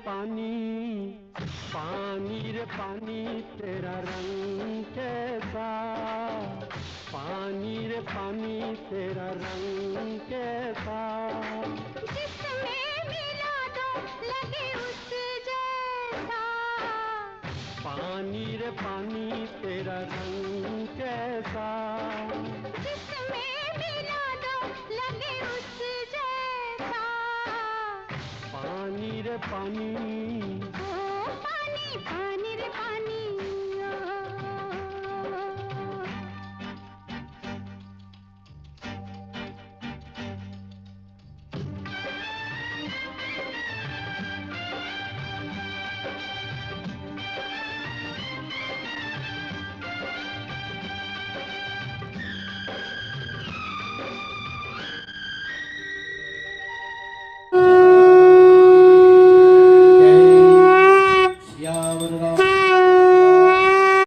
पानी पानी रे पानी तेरा रंग कैसा पानी रे पानी तेरा रंग कैसा जिसमें मिला दो लगे उस जैसा पानी रे पानी तेरा रंग कैसा जिसमें मिला दो लगे उस जैसा पानी रे पानी ओ पानी पानी रे पानी श्याम